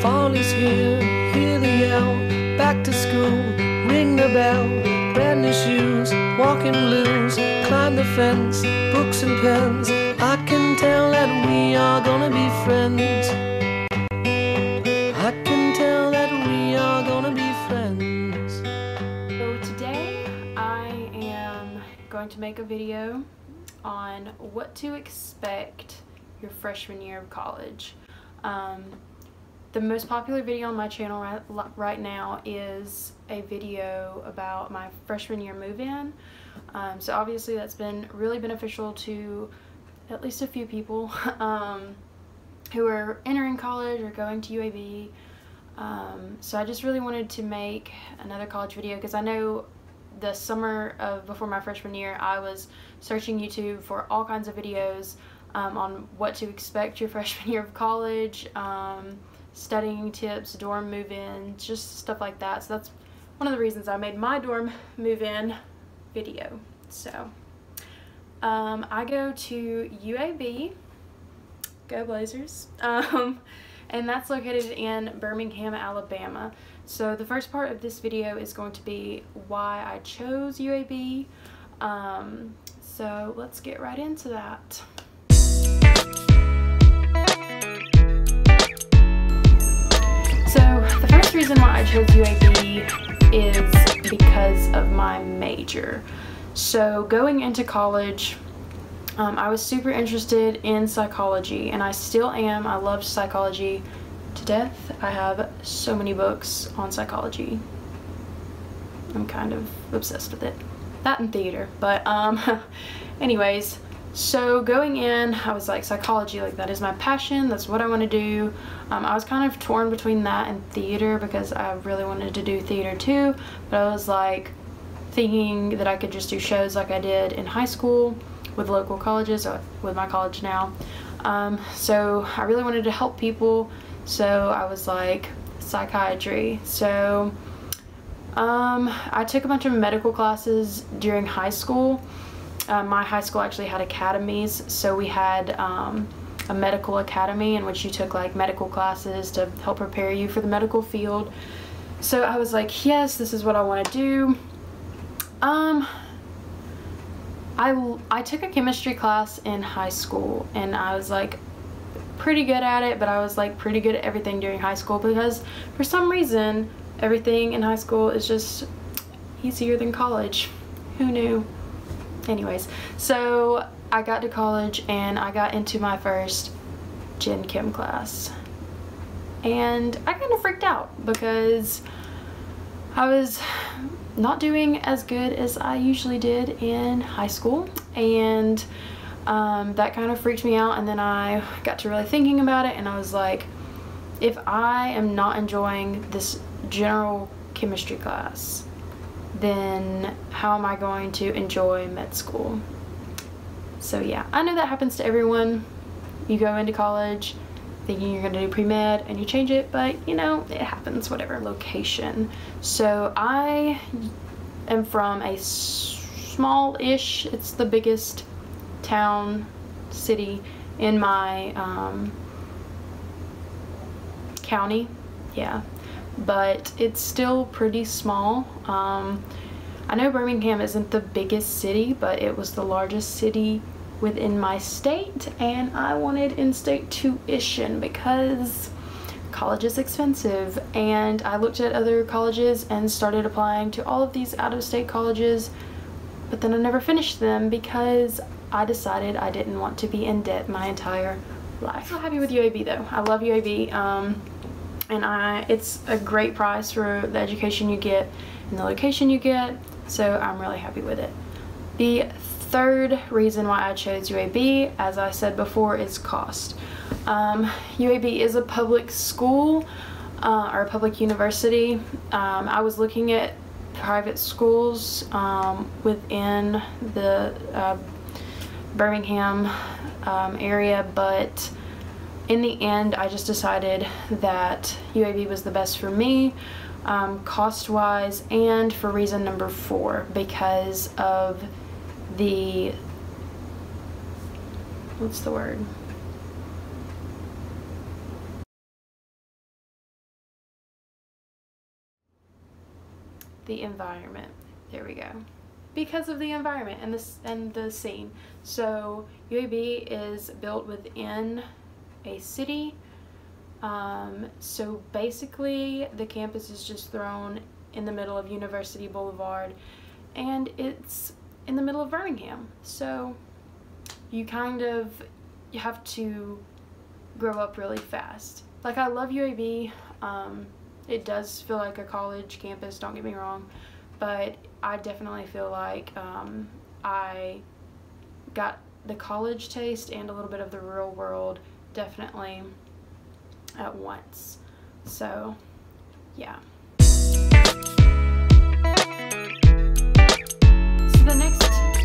Fall is here, hear the yell. Back to school, ring the bell. Brand new shoes, walking blues. Climb the fence, books and pens. I can tell that we are gonna be friends. I can tell that we are gonna be friends. So today I am going to make a video on what to expect your freshman year of college. The most popular video on my channel right now is a video about my freshman year move-in. So obviously that's been really beneficial to at least a few people who are entering college or going to UAB. So I just really wanted to make another college video because I know the summer of before my freshman year I was searching YouTube for all kinds of videos on what to expect your freshman year of college, studying tips, dorm move-in, just stuff like that. So that's one of the reasons I made my dorm move-in video. So I go to UAB, go Blazers, and that's located in Birmingham, Alabama. So the first part of this video is going to be why I chose UAB. So let's get right into that. So the first reason why I chose UAB is because of my major. So going into college, I was super interested in psychology, and I still am. I love psychology to death. I have so many books on psychology. I'm kind of obsessed with it. That and theater, but anyways, so going in, I was like, psychology, like that is my passion, that's what I want to do. I was kind of torn between that and theater because I really wanted to do theater too, but I was like thinking that I could just do shows like I did in high school with local colleges, or with my college now. So I really wanted to help people, so I was like, psychiatry. So I took a bunch of medical classes during high school. My high school actually had academies, so we had a medical academy in which you took like medical classes to help prepare you for the medical field. So I was like, yes, this is what I want to do. I took a chemistry class in high school, and I was like pretty good at it, but I was like pretty good at everything during high school because for some reason everything in high school is just easier than college. Who knew? Anyways, so I got to college and I got into my first Gen Chem class, and I kind of freaked out because I was not doing as good as I usually did in high school, and that kind of freaked me out. And then I got to really thinking about it, and I was like, if I am not enjoying this general chemistry class, then how am I going to enjoy med school? So yeah, I know that happens to everyone. You go into college thinking you're gonna do pre-med and you change it, but you know, it happens, whatever. Location. So I am from a small-ish, it's the biggest town, city in my county, yeah, but it's still pretty small. I know Birmingham isn't the biggest city, but it was the largest city within my state, and I wanted in-state tuition because college is expensive, and I looked at other colleges and started applying to all of these out-of-state colleges, but then I never finished them because I decided I didn't want to be in debt my entire life. I'm so happy with UAB though. I love UAB, and it's a great price for the education you get and the location you get, so I'm really happy with it. The third reason why I chose UAB, as I said before, is cost. UAB is a public school or a public university. I was looking at private schools within the Birmingham area, but in the end I just decided that UAB was the best for me, cost-wise, and for reason number 4, because of the, what's the word? the environment. There we go. Because of the environment and the scene. So UAB is built within a city. So basically the campus is just thrown in the middle of University Boulevard, and it's in the middle of Birmingham. So you have to grow up really fast. Like, I love UAB. It does feel like a college campus, don't get me wrong, but I definitely feel like I got the college taste and a little bit of the real world definitely at once. So yeah. So the next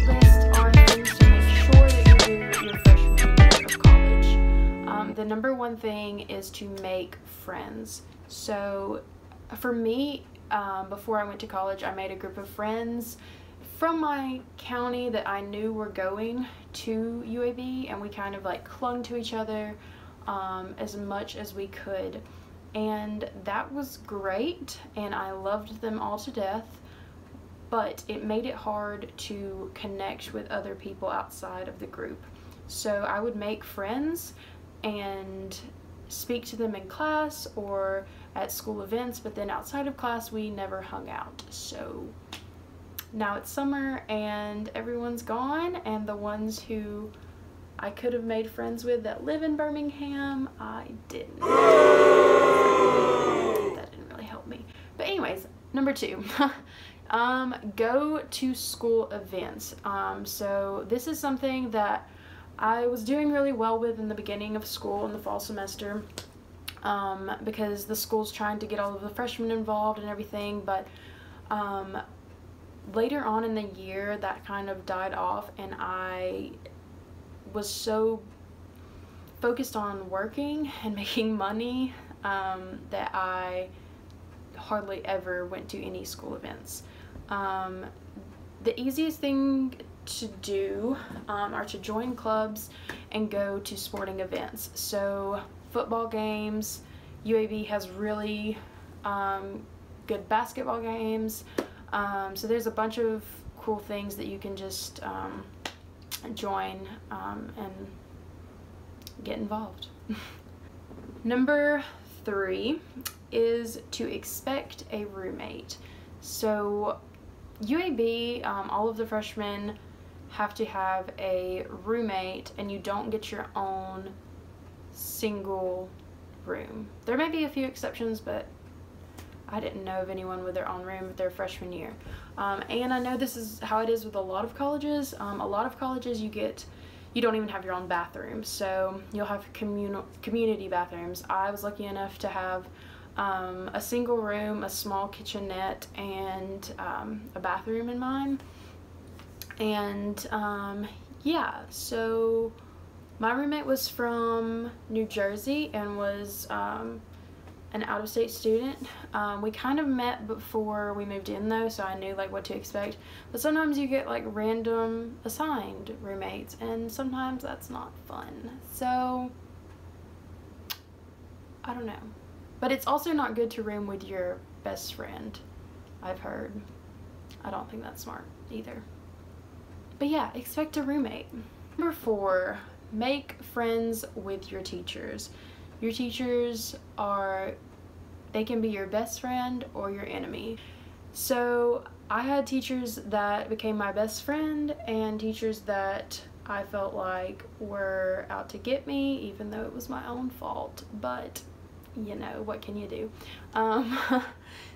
list are things to make sure that you do your freshman year of college. The number one thing is to make friends. So for me, before I went to college, I made a group of friends from my county that I knew were going to UAB, and we kind of like clung to each other as much as we could, and that was great, and I loved them all to death, but it made it hard to connect with other people outside of the group. So I would make friends and speak to them in class or at school events, but then outside of class we never hung out. So now it's summer and everyone's gone, and the ones who I could have made friends with that live in Birmingham, I didn't. That didn't really help me. But anyways, number 2, go to school events. So this is something that I was doing really well with in the beginning of school in the fall semester, because the school's trying to get all of the freshmen involved and everything, but later on in the year that kind of died off, and I was so focused on working and making money that I hardly ever went to any school events. The easiest thing to do are to join clubs and go to sporting events. So football games, UAB has really good basketball games. So there's a bunch of cool things that you can just join and get involved. Number 3 is to expect a roommate. So UAB, all of the freshmen have to have a roommate, and you don't get your own single room. There may be a few exceptions, but I didn't know of anyone with their own room their freshman year. And I know this is how it is with a lot of colleges. A lot of colleges you don't even have your own bathroom, so you'll have community bathrooms. I was lucky enough to have a single room, a small kitchenette, and a bathroom in mine. And yeah, so my roommate was from New Jersey and was an out-of-state student. We kind of met before we moved in though, so I knew like what to expect, but sometimes you get like random assigned roommates, and sometimes that's not fun. So I don't know, but it's also not good to room with your best friend, I've heard. I don't think that's smart either. But yeah, expect a roommate. Number 4, make friends with your teachers. Your teachers they can be your best friend or your enemy. So I had teachers that became my best friend, and teachers that I felt like were out to get me, even though it was my own fault. But you know, what can you do?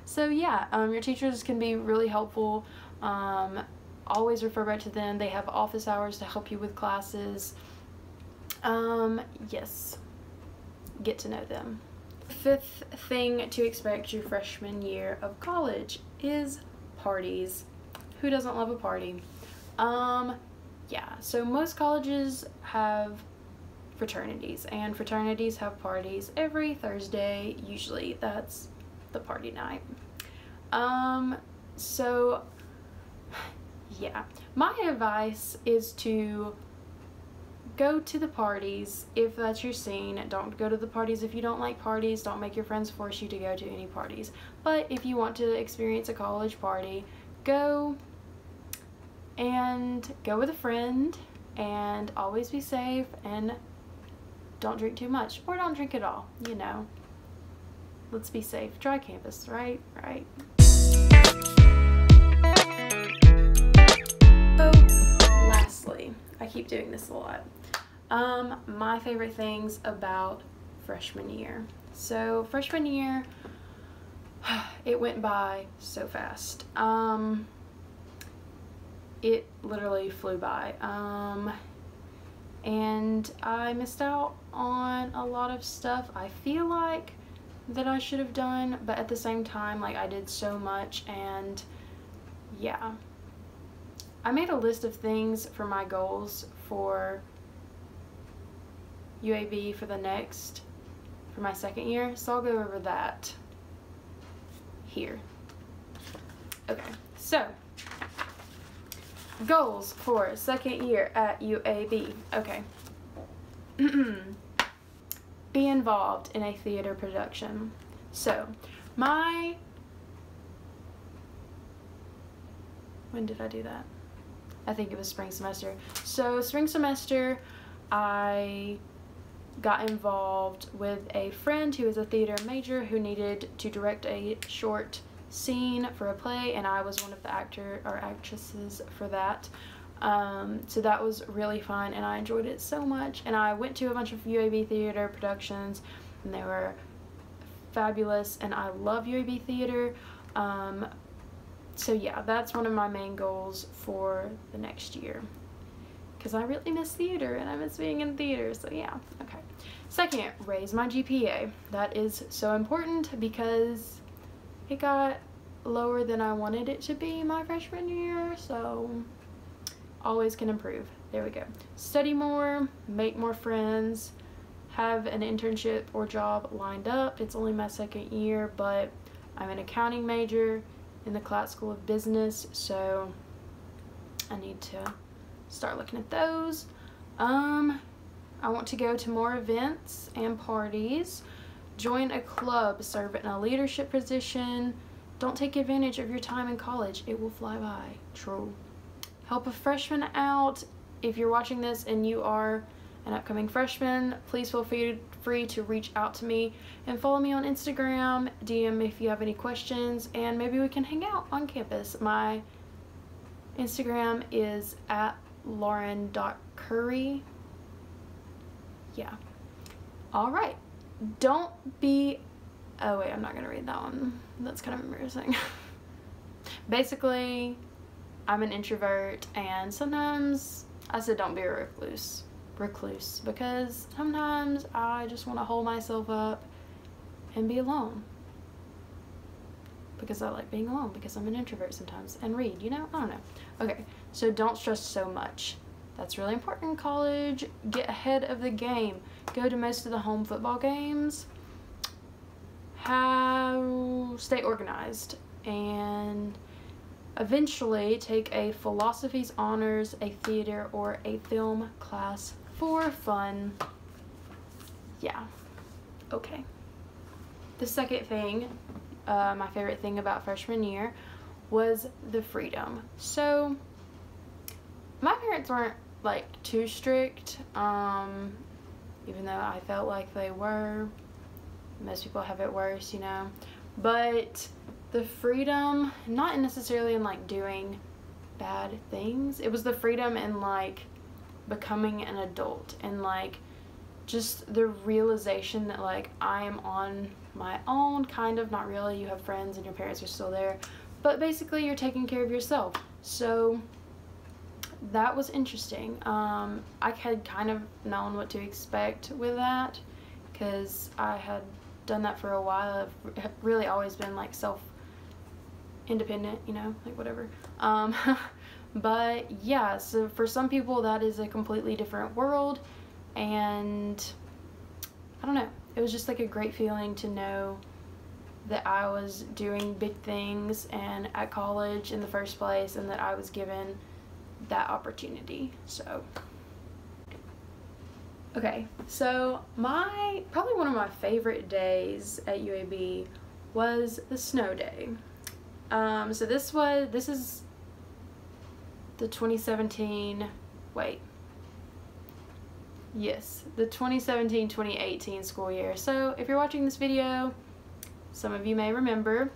So yeah, your teachers can be really helpful. Always refer back to them. They have office hours to help you with classes. Yes, get to know them. 5th thing to expect your freshman year of college is parties. Who doesn't love a party? Yeah, so most colleges have fraternities, and fraternities have parties every Thursday. Usually that's the party night. So yeah, my advice is to go to the parties if that's your scene. Don't go to the parties if you don't like parties. Don't make your friends force you to go to any parties. But if you want to experience a college party, go, and go with a friend, and always be safe, and don't drink too much, or don't drink at all, you know. Let's be safe. Dry campus, right? Right. So, lastly, I keep doing this a lot. My favorite things about freshman year. So, freshman year, it went by so fast. It literally flew by. And I missed out on a lot of stuff I feel like that I should have done, but at the same time, like, I did so much, and yeah. I made a list of things for my goals for UAB for my second year, so I'll go over that here. Okay, so goals for second year at UAB. Okay. Be involved in a theater production. So, when did I do that? I think it was spring semester. So, spring semester, I got involved with a friend who is a theater major who needed to direct a short scene for a play, and I was one of the actor or actresses for that. So that was really fun, and I enjoyed it so much, and I went to a bunch of UAB theater productions, and they were fabulous, and I love UAB theater. So yeah, that's one of my main goals for the next year, because I really miss theater, and I miss being in theater, so yeah. Okay. Second, raise my GPA. That is so important because it got lower than I wanted it to be my freshman year, so always can improve. There we go. Study more, make more friends, have an internship or job lined up. It's only my second year, but I'm an accounting major in the Klatt School of Business, so I need to start looking at those. I want to go to more events and parties, join a club, serve in a leadership position. Don't take advantage of your time in college. It will fly by. True. Help a freshman out. If you're watching this and you are an upcoming freshman, please feel free to reach out to me and follow me on Instagram, DM if you have any questions, and maybe we can hang out on campus. My Instagram is @lauren.curry. Yeah. Alright. Don't be... Oh wait, I'm not gonna read that one. That's kind of embarrassing. Basically, I'm an introvert, and sometimes I said don't be a recluse, because sometimes I just want to hold myself up and be alone, because I like being alone, because I'm an introvert sometimes, and read, you know? I don't know. Okay, so don't stress so much. That's really important in college. Get ahead of the game. Go to most of the home football games. Stay organized, and eventually take a philosophy's honors, a theater, or a film class for fun. Yeah. Okay. The second thing, my favorite thing about freshman year, was the freedom. So, my parents weren't like too strict, even though I felt like they were. Most people have it worse, you know. But the freedom, not necessarily in like doing bad things, it was the freedom in like becoming an adult, and like just the realization that like I am on my own, kind of, not really. You have friends and your parents are still there, but basically you're taking care of yourself. So that was interesting. I had kind of known what to expect with that, because I had done that for a while. I've really always been like independent, you know, like whatever. But yeah, so for some people that is a completely different world, and I don't know, it was just like a great feeling to know that I was doing big things and at college in the first place, and that I was given that opportunity. So Okay, so probably one of my favorite days at UAB was the snow day. So this is the 2017, yes, the 2017-2018 school year. So if you're watching this video, some of you may remember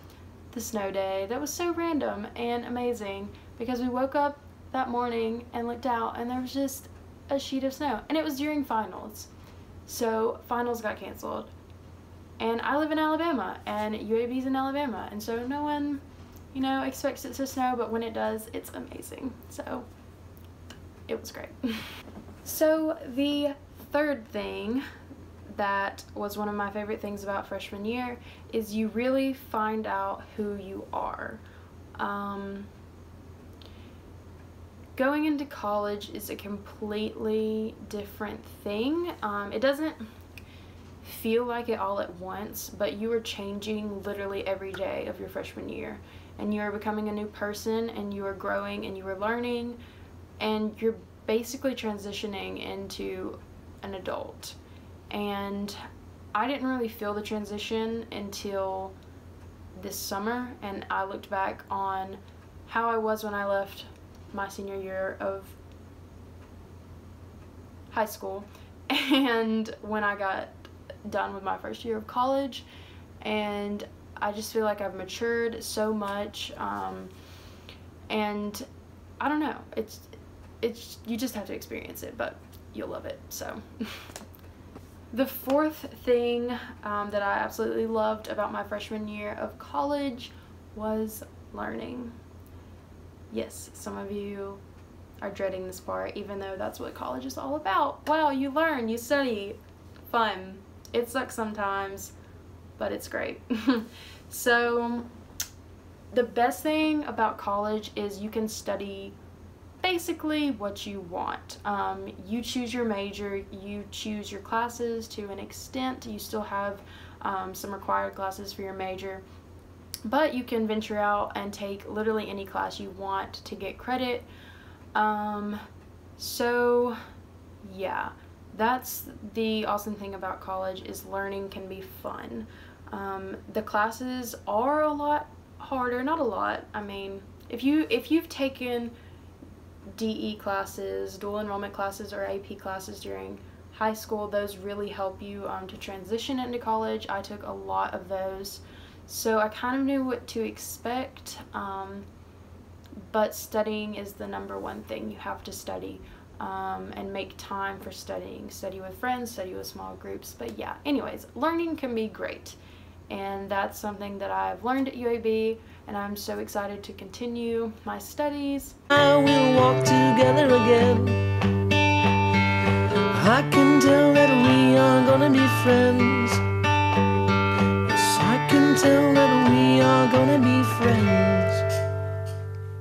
the snow day. That was so random and amazing because we woke up that morning and looked out and there was just a sheet of snow, and it was during finals. So finals got canceled, and I live in Alabama and UAB's in Alabama, and so no one, you know, expects it to snow, but when it does, it's amazing. So it was great. So the third thing that was one of my favorite things about freshman year is you really find out who you are. Going into college is a completely different thing. It doesn't feel like it all at once, but you are changing literally every day of your freshman year, and you are becoming a new person, and you are growing, and you are learning, and you're basically transitioning into an adult. And I didn't really feel the transition until this summer, and I looked back on how I was when I left my senior year of high school and when I got done with my first year of college, and I just feel like I've matured so much, and I don't know, it's you just have to experience it, but you'll love it. So the fourth thing that I absolutely loved about my freshman year of college was learning. Yes, some of you are dreading this part, even though that's what college is all about. Wow, you learn, you study, fun. It sucks sometimes, but it's great. So the best thing about college is you can study basically what you want. You choose your major, you choose your classes to an extent. You still have some required classes for your major, but you can venture out and take literally any class you want to get credit. So yeah, that's the awesome thing about college, is learning can be fun. The classes are a lot harder, not a lot. I mean, if you've taken DE classes, dual enrollment classes, or AP classes during high school, those really help you to transition into college. I took a lot of those, so I kind of knew what to expect, but studying is the number one thing. You have to study and make time for studying. Study with friends, study with small groups. But yeah, anyways, learning can be great, and that's something that I've learned at UAB, and I'm so excited to continue my studies. I will walk together again. I can tell that we are gonna be friends. Yes, I can tell that we are gonna be friends.